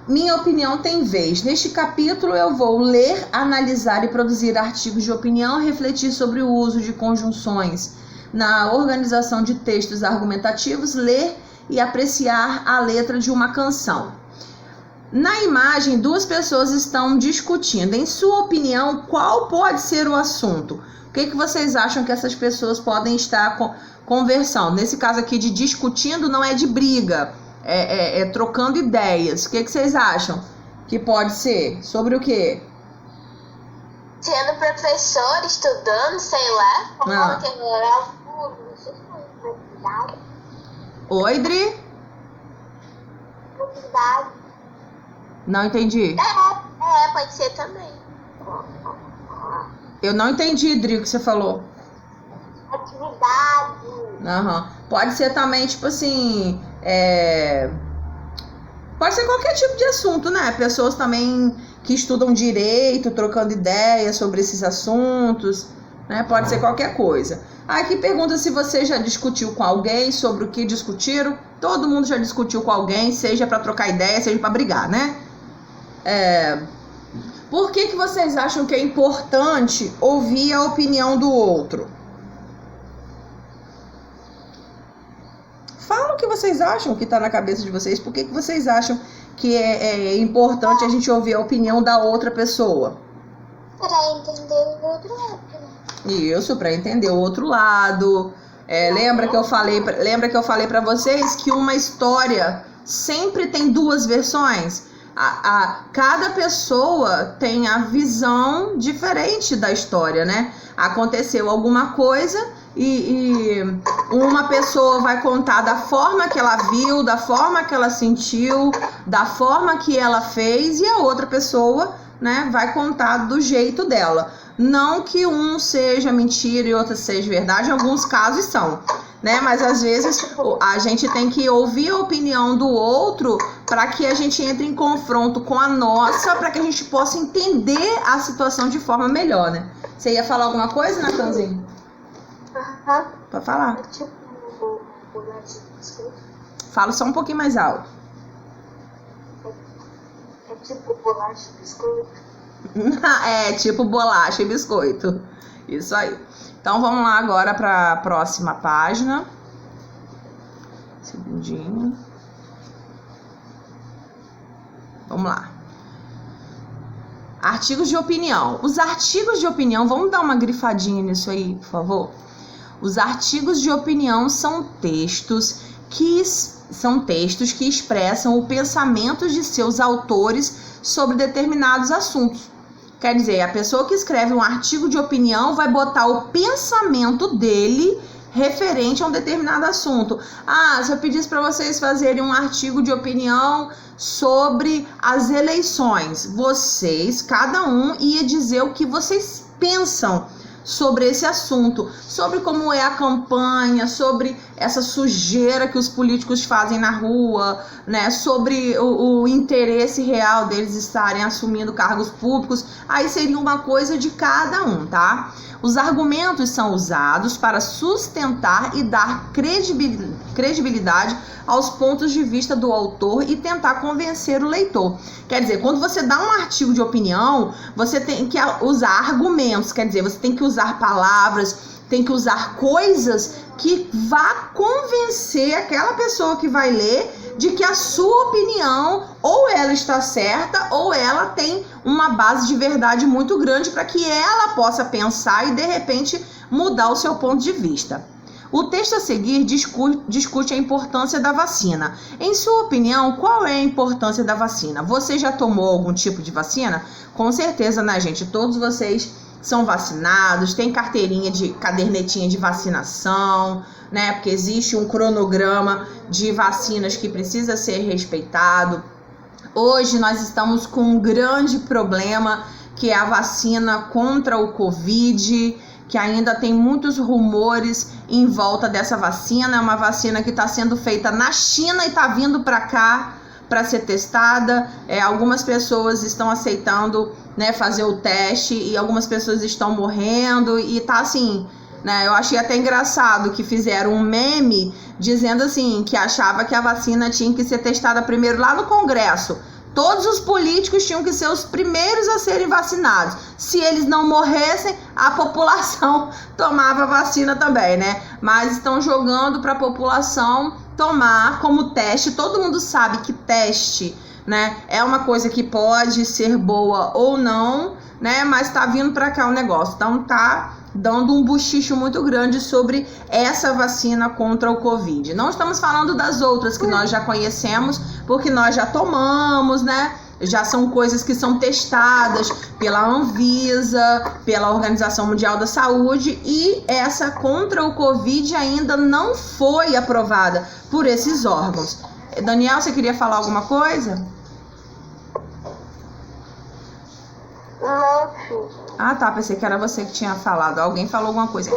minha opinião tem vez. Neste capítulo eu vou ler, analisar e produzir artigos de opinião, refletir sobre o uso de conjunções na organização de textos argumentativos, ler e apreciar a letra de uma canção. Na imagem, duas pessoas estão discutindo. Em sua opinião, qual pode ser o assunto? O que vocês acham que essas pessoas podem estar conversando? Nesse caso aqui de discutindo, não é de briga. É trocando ideias. O que vocês acham que pode ser? Sobre o quê? Sendo professor, estudando, sei lá. Oi, Dri? Não entendi. Pode ser também. Eu não entendi, Dri, o que você falou. Atividade. Pode ser também, tipo assim... Pode ser qualquer tipo de assunto, né? Pessoas também que estudam direito, trocando ideias sobre esses assuntos, né? Pode ser qualquer coisa. Aqui pergunta se você já discutiu com alguém sobre o que discutiram. Todo mundo já discutiu com alguém, seja para trocar ideia, seja para brigar, né? Por que vocês acham que é importante ouvir a opinião do outro? Fala o que vocês acham que está na cabeça de vocês. Por que vocês acham que é importante a gente ouvir a opinião da outra pessoa? Para entender o outro lado. Isso, para entender o outro lado. Lembra que eu falei para vocês que uma história sempre tem duas versões? Cada pessoa tem a visão diferente da história, né? Aconteceu alguma coisa e uma pessoa vai contar da forma que ela viu, da forma que ela sentiu, da forma que ela fez, e a outra pessoa, né, vai contar do jeito dela. Não que um seja mentira e outro seja verdade, em alguns casos são, né? Mas às vezes a gente tem que ouvir a opinião do outro para que a gente entre em confronto com a nossa, para que a gente possa entender a situação de forma melhor, né? Você ia falar alguma coisa, Natanzinho? Pode falar. Fala só um pouquinho mais alto. É tipo bolacha e biscoito? Tipo bolacha e biscoito. Isso aí. Então vamos lá agora para a próxima página. Segundinho. Vamos lá. Artigos de opinião. Os artigos de opinião, vamos dar uma grifadinha nisso aí, por favor? Os artigos de opinião são textos que expressam o pensamento de seus autores sobre determinados assuntos. Quer dizer, a pessoa que escreve um artigo de opinião vai botar o pensamento dele referente a um determinado assunto. Se eu pedisse para vocês fazerem um artigo de opinião sobre as eleições, cada um ia dizer o que vocês pensam sobre esse assunto, sobre como é a campanha, sobre essa sujeira que os políticos fazem na rua, né? Sobre o interesse real deles estarem assumindo cargos públicos. Aí seria uma coisa de cada um, tá? Os argumentos são usados para sustentar e dar credibilidade aos pontos de vista do autor e tentar convencer o leitor. Quer dizer, quando você dá um artigo de opinião, você tem que usar argumentos, quer dizer, você tem que usar palavras, tem que usar coisas que vá convencer aquela pessoa que vai ler de que a sua opinião ou ela está certa ou ela tem uma base de verdade muito grande para que ela possa pensar e de repente mudar o seu ponto de vista. O texto a seguir discute a importância da vacina. Em sua opinião, qual é a importância da vacina? Você já tomou algum tipo de vacina? Com certeza, né, gente? Todos vocês são vacinados, tem cadernetinha de vacinação, né? Porque existe um cronograma de vacinas que precisa ser respeitado. Hoje nós estamos com um grande problema, que é a vacina contra o Covid, que ainda tem muitos rumores em volta dessa vacina. É uma vacina que está sendo feita na China e está vindo para cá para ser testada. Algumas pessoas estão aceitando, né, fazer o teste e algumas pessoas estão morrendo e tá assim, né? Eu achei até engraçado que fizeram um meme dizendo assim, que achava que a vacina tinha que ser testada primeiro lá no Congresso, Todos os políticos tinham que ser os primeiros a serem vacinados. Se eles não morressem, a população tomava vacina também, né? Mas estão jogando para a população tomar como teste. Todo mundo sabe que teste, né, é uma coisa que pode ser boa ou não, né? Mas tá vindo para cá o negócio. Então tá dando um buchicho muito grande sobre essa vacina contra o Covid. Não estamos falando das outras que nós já conhecemos, porque nós já tomamos, né? Já são coisas que são testadas pela Anvisa, pela Organização Mundial da Saúde, e essa contra o Covid ainda não foi aprovada por esses órgãos. Daniel, você queria falar alguma coisa? Não, filho. Ah, tá, pensei que era você que tinha falado. Alguém falou alguma coisa.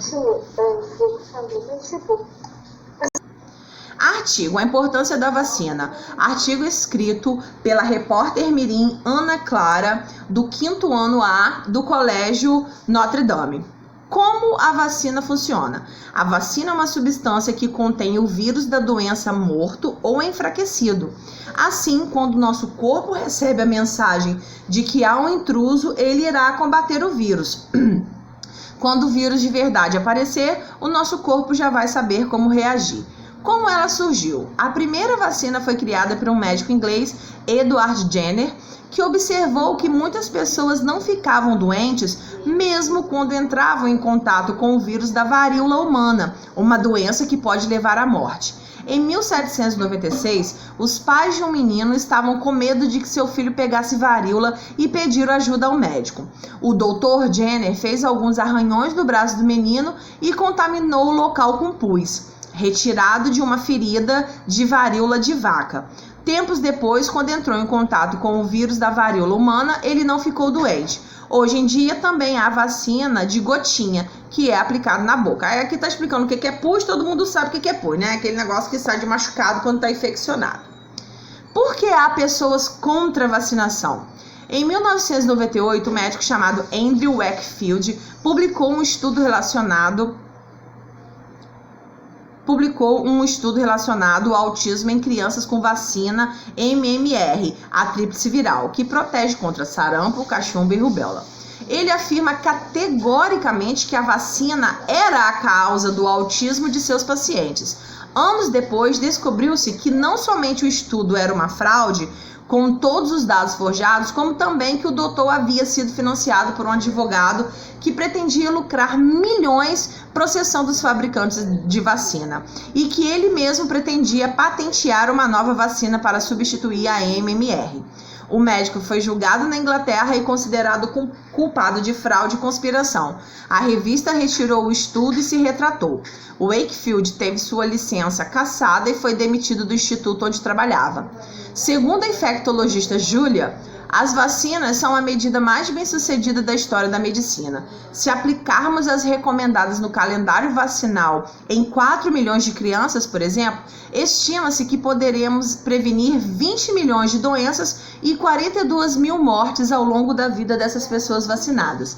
Sim, eu falei, mas tipo... Artigo, a importância da vacina. Artigo escrito pela repórter mirim Ana Clara, do 5º ano A do Colégio Notre Dame. Como a vacina funciona? A vacina é uma substância que contém o vírus da doença morto ou enfraquecido. Assim, quando o nosso corpo recebe a mensagem de que há um intruso, ele irá combater o vírus. Quando o vírus de verdade aparecer, o nosso corpo já vai saber como reagir. Como ela surgiu? A primeira vacina foi criada por um médico inglês, Edward Jenner, que observou que muitas pessoas não ficavam doentes mesmo quando entravam em contato com o vírus da varíola humana, uma doença que pode levar à morte. Em 1796, os pais de um menino estavam com medo de que seu filho pegasse varíola e pediram ajuda ao médico. O Dr. Jenner fez alguns arranhões no braço do menino e contaminou o local com pus, retirado de uma ferida de varíola de vaca. Tempos depois, quando entrou em contato com o vírus da varíola humana, ele não ficou doente. Hoje em dia também há vacina de gotinha, que é aplicado na boca. Aí aqui tá explicando o que é pus, todo mundo sabe o que é pus, né? Aquele negócio que sai de machucado quando tá infeccionado. Por que há pessoas contra a vacinação? Em 1998, um médico chamado Andrew Wakefield publicou um estudo relacionado ao autismo em crianças com vacina MMR, a tríplice viral, que protege contra sarampo, cachumba e rubéola. Ele afirma categoricamente que a vacina era a causa do autismo de seus pacientes. Anos depois, descobriu-se que não somente o estudo era uma fraude, com todos os dados forjados, como também que o doutor havia sido financiado por um advogado que pretendia lucrar milhões processando os fabricantes de vacina, e que ele mesmo pretendia patentear uma nova vacina para substituir a MMR. O médico foi julgado na Inglaterra e considerado culpado de fraude e conspiração. A revista retirou o estudo e se retratou. Wakefield teve sua licença cassada e foi demitido do instituto onde trabalhava. Segundo a infectologista Julia, as vacinas são a medida mais bem-sucedida da história da medicina. Se aplicarmos as recomendadas no calendário vacinal em 4 milhões de crianças, por exemplo, estima-se que poderemos prevenir 20 milhões de doenças e 42 mil mortes ao longo da vida dessas pessoas vacinadas.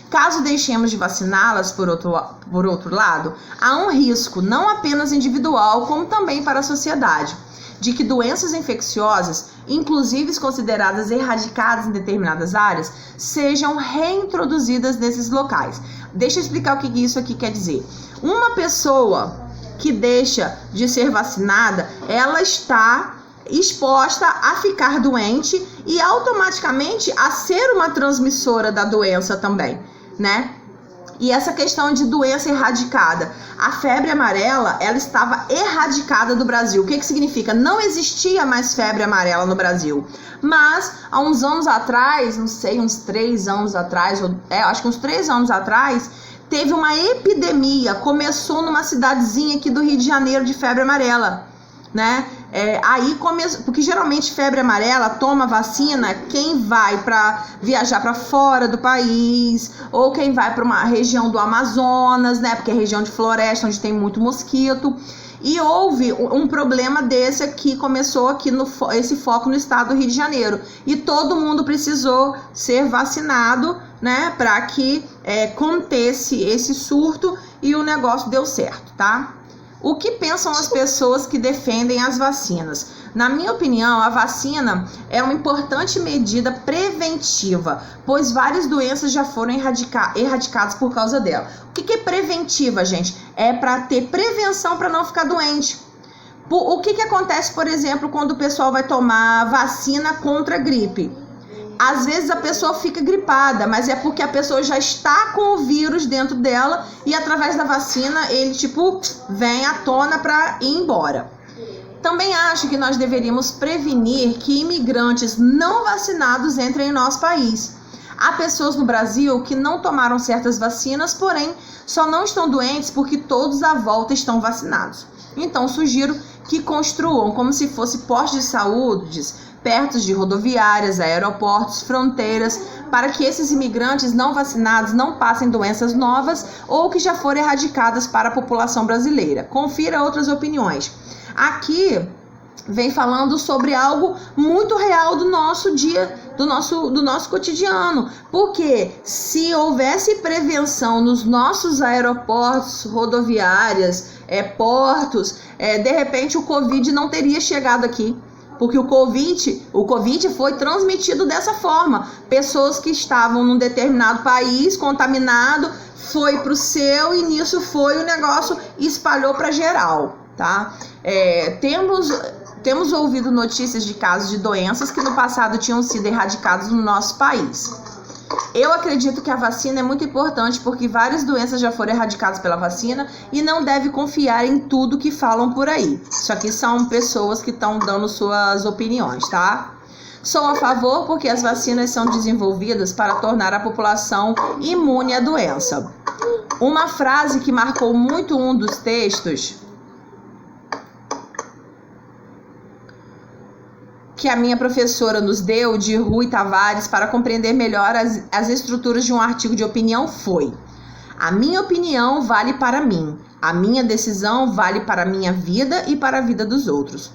Caso deixemos de vaciná-las, por outro lado, há um risco, não apenas individual, como também para a sociedade, de que doenças infecciosas, inclusive consideradas erradicadas em determinadas áreas, sejam reintroduzidas nesses locais. Deixa eu explicar o que isso aqui quer dizer. Uma pessoa que deixa de ser vacinada, ela está exposta a ficar doente e automaticamente a ser uma transmissora da doença também, né? E essa questão de doença erradicada. A febre amarela, ela estava erradicada do Brasil. O que significa? Não existia mais febre amarela no Brasil. Mas, há uns anos atrás, não sei, uns 3 anos atrás, acho que uns 3 anos atrás, teve uma epidemia. Começou numa cidadezinha aqui do Rio de Janeiro de febre amarela, né? Aí começou, porque geralmente febre amarela toma vacina quem vai para viajar para fora do país, ou quem vai para uma região do Amazonas, né? Porque é região de floresta onde tem muito mosquito. E houve um problema desse aqui, começou aqui esse foco no estado do Rio de Janeiro. E todo mundo precisou ser vacinado, né? Para que contesse esse surto, e o negócio deu certo, tá? O que pensam as pessoas que defendem as vacinas? Na minha opinião, a vacina é uma importante medida preventiva, pois várias doenças já foram erradicadas por causa dela. O que é preventiva, gente? É para ter prevenção para não ficar doente. O que acontece, por exemplo, quando o pessoal vai tomar vacina contra a gripe? Às vezes a pessoa fica gripada, mas é porque a pessoa já está com o vírus dentro dela e através da vacina ele vem à tona para ir embora. Também acho que nós deveríamos prevenir que imigrantes não vacinados entrem em nosso país. Há pessoas no Brasil que não tomaram certas vacinas, porém só não estão doentes porque todos à volta estão vacinados. Então sugiro que construam como se fosse postos de saúde perto de rodoviárias, aeroportos, fronteiras, para que esses imigrantes não vacinados não passem doenças novas ou que já foram erradicadas para a população brasileira. Confira outras opiniões. Aqui vem falando sobre algo muito real do nosso dia, do nosso cotidiano. Porque se houvesse prevenção nos nossos aeroportos, rodoviárias, portos, de repente o Covid não teria chegado aqui. Porque o Covid foi transmitido dessa forma. Pessoas que estavam num determinado país contaminado, foi para o seu e nisso o negócio espalhou para geral, tá? Temos ouvido notícias de casos de doenças que no passado tinham sido erradicados no nosso país. Eu acredito que a vacina é muito importante porque várias doenças já foram erradicadas pela vacina e não deve confiar em tudo que falam por aí. Isso aqui são pessoas que estão dando suas opiniões, tá? Sou a favor porque as vacinas são desenvolvidas para tornar a população imune à doença. Uma frase que marcou muito um dos textos que a minha professora nos deu, de Rui Tavares, para compreender melhor as estruturas de um artigo de opinião foi: a minha opinião vale para mim, a minha decisão vale para a minha vida e para a vida dos outros.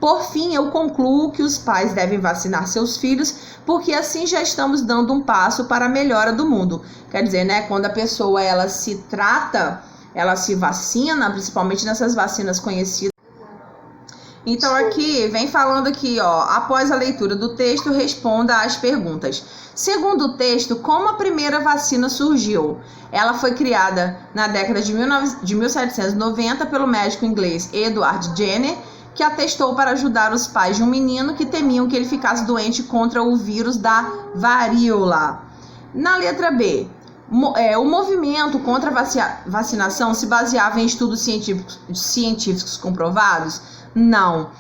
Por fim, eu concluo que os pais devem vacinar seus filhos, porque assim já estamos dando um passo para a melhora do mundo. Quer dizer, né, quando a pessoa ela se vacina, principalmente nessas vacinas conhecidas. Então aqui, vem falando aqui, após a leitura do texto, responda às perguntas. Segundo o texto, como a primeira vacina surgiu? Ela foi criada na década de 1790 pelo médico inglês Edward Jenner, que a testou para ajudar os pais de um menino que temiam que ele ficasse doente contra o vírus da varíola. Na letra B, o movimento contra a vacinação se baseava em estudos científicos comprovados? Não.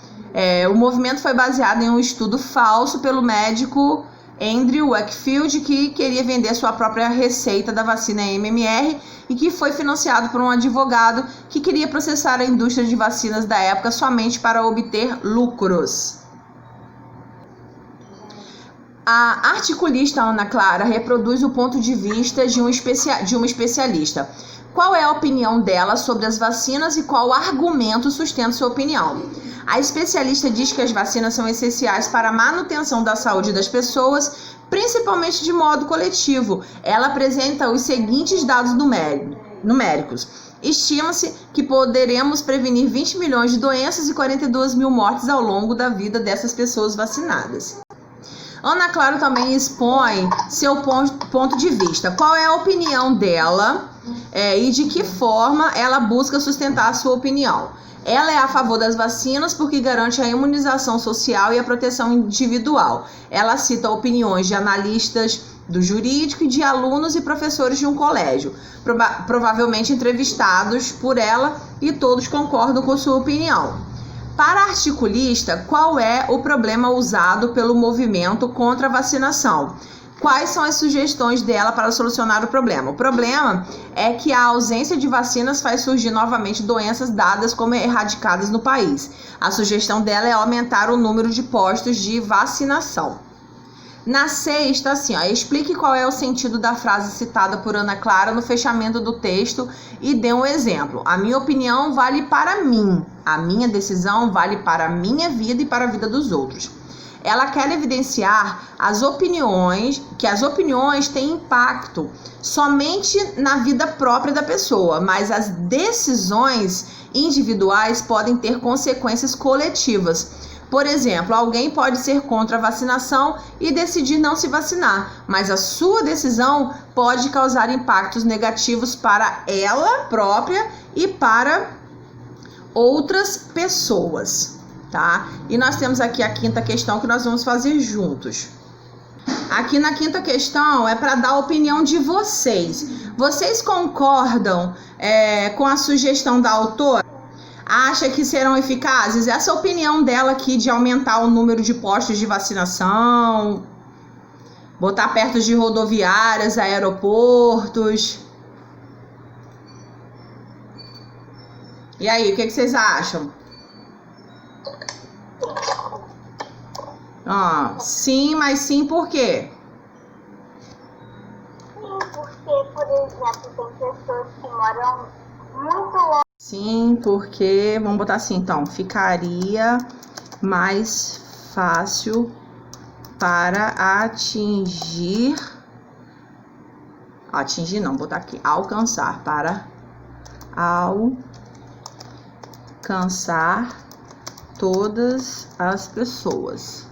O movimento foi baseado em um estudo falso pelo médico Andrew Wakefield, que queria vender sua própria receita da vacina MMR e que foi financiado por um advogado que queria processar a indústria de vacinas da época somente para obter lucros. A articulista Ana Clara reproduz o ponto de vista de uma especialista. Qual é a opinião dela sobre as vacinas e qual argumento sustenta sua opinião? A especialista diz que as vacinas são essenciais para a manutenção da saúde das pessoas, principalmente de modo coletivo. Ela apresenta os seguintes dados numéricos. Estima-se que poderemos prevenir 20 milhões de doenças e 42 mil mortes ao longo da vida dessas pessoas vacinadas. Ana Clara também expõe seu ponto de vista. Qual é a opinião dela e de que forma ela busca sustentar a sua opinião? Ela é a favor das vacinas porque garante a imunização social e a proteção individual. Ela cita opiniões de analistas do jurídico e de alunos e professores de um colégio, provavelmente entrevistados por ela, e todos concordam com sua opinião. Para a articulista, qual é o problema usado pelo movimento contra a vacinação? Quais são as sugestões dela para solucionar o problema? O problema é que a ausência de vacinas faz surgir novamente doenças dadas como erradicadas no país. A sugestão dela é aumentar o número de postos de vacinação. Na sexta, explique qual é o sentido da frase citada por Ana Clara no fechamento do texto e dê um exemplo. A minha opinião vale para mim. A minha decisão vale para a minha vida e para a vida dos outros. ela quer evidenciar que as opiniões têm impacto somente na vida própria da pessoa, mas as decisões individuais podem ter consequências coletivas. Por exemplo, alguém pode ser contra a vacinação e decidir não se vacinar, mas a sua decisão pode causar impactos negativos para ela própria e para outras pessoas, tá? E nós temos aqui a quinta questão que nós vamos fazer juntos. Aqui na quinta questão é para dar a opinião de vocês. Vocês concordam com a sugestão da autora? Acha que serão eficazes? Essa opinião dela aqui de aumentar o número de postos de vacinação, botar perto de rodoviárias, aeroportos. E aí, o que vocês acham? Sim, mas sim por quê? Sim, porque, por exemplo, tem pessoas que moram muito longe. Sim, porque, vamos botar assim então, ficaria mais fácil para alcançar, para alcançar todas as pessoas.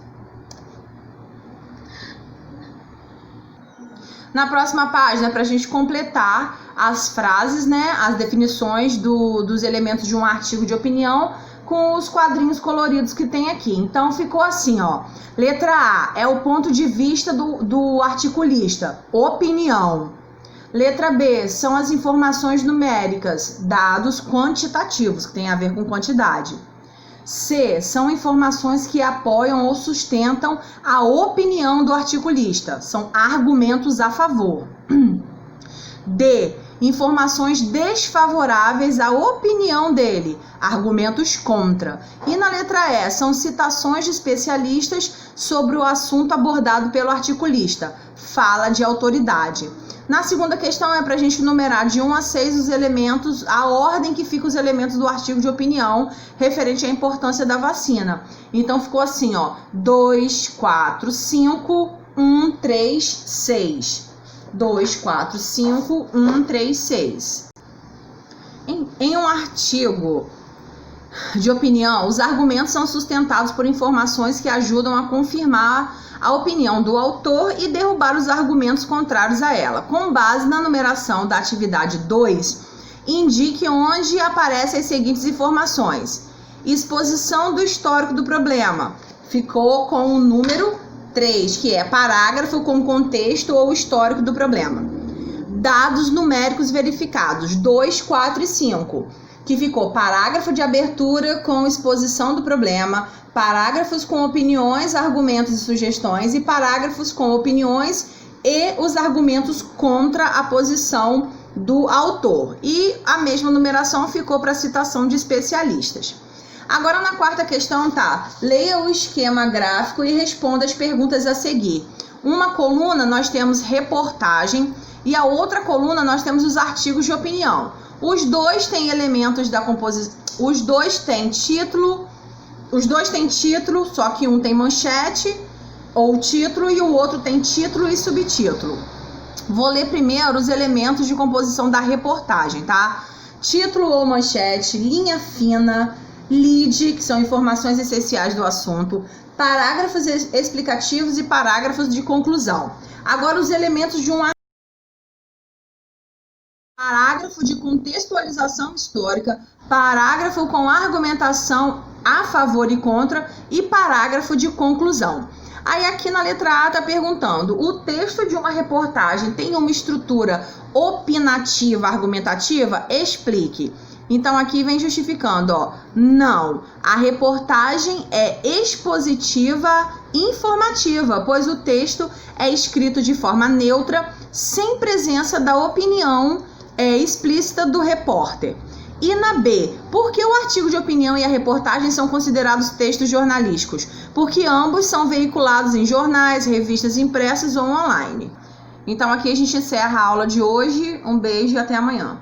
Na próxima página, para a gente completar as frases, né, as definições dos elementos de um artigo de opinião com os quadrinhos coloridos que tem aqui. Então, ficou assim, ó. Letra A é o ponto de vista do articulista, opinião. Letra B são as informações numéricas, dados quantitativos, que tem a ver com quantidade. C são informações que apoiam ou sustentam a opinião do articulista, são argumentos a favor. D, informações desfavoráveis à opinião dele, argumentos contra. E na letra E, são citações de especialistas sobre o assunto abordado pelo articulista, fala de autoridade. Na segunda questão é para a gente numerar de 1 a 6 os elementos, a ordem que fica os elementos do artigo de opinião referente à importância da vacina. Então ficou assim, ó, 2, 4, 5, 1, 3, 6. 2, 4, 5, 1, 3, 6. Em um artigo de opinião, os argumentos são sustentados por informações que ajudam a confirmar a opinião do autor e derrubar os argumentos contrários a ela. Com base na numeração da atividade 2, indique onde aparecem as seguintes informações. Exposição do histórico do problema. Ficou com o número 3, que é parágrafo com contexto ou histórico do problema. Dados numéricos verificados, 2, 4 e 5, que ficou parágrafo de abertura com exposição do problema, parágrafos com opiniões, argumentos e sugestões e parágrafos com opiniões e os argumentos contra a posição do autor. E a mesma numeração ficou para citação de especialistas. Agora na quarta questão tá, leia o esquema gráfico e responda as perguntas a seguir. Uma coluna nós temos reportagem e a outra coluna nós temos os artigos de opinião. Os dois têm elementos da composição, os dois têm título, só que um tem manchete ou título e o outro tem título e subtítulo. Vou ler primeiro os elementos de composição da reportagem, tá? Título ou manchete, linha fina, lead, que são informações essenciais do assunto, parágrafos explicativos e parágrafos de conclusão. Agora os elementos de um parágrafo de contextualização histórica, parágrafo com argumentação a favor e contra e parágrafo de conclusão. Aí aqui na letra A está perguntando, o texto de uma reportagem tem uma estrutura opinativa, argumentativa? Explique. Então aqui vem justificando, ó, não, a reportagem é expositiva, informativa, pois o texto é escrito de forma neutra, sem presença da opinião explícita do repórter. E na B, por que o artigo de opinião e a reportagem são considerados textos jornalísticos? Porque ambos são veiculados em jornais, revistas impressas ou online. Então aqui a gente encerra a aula de hoje. Um beijo e até amanhã.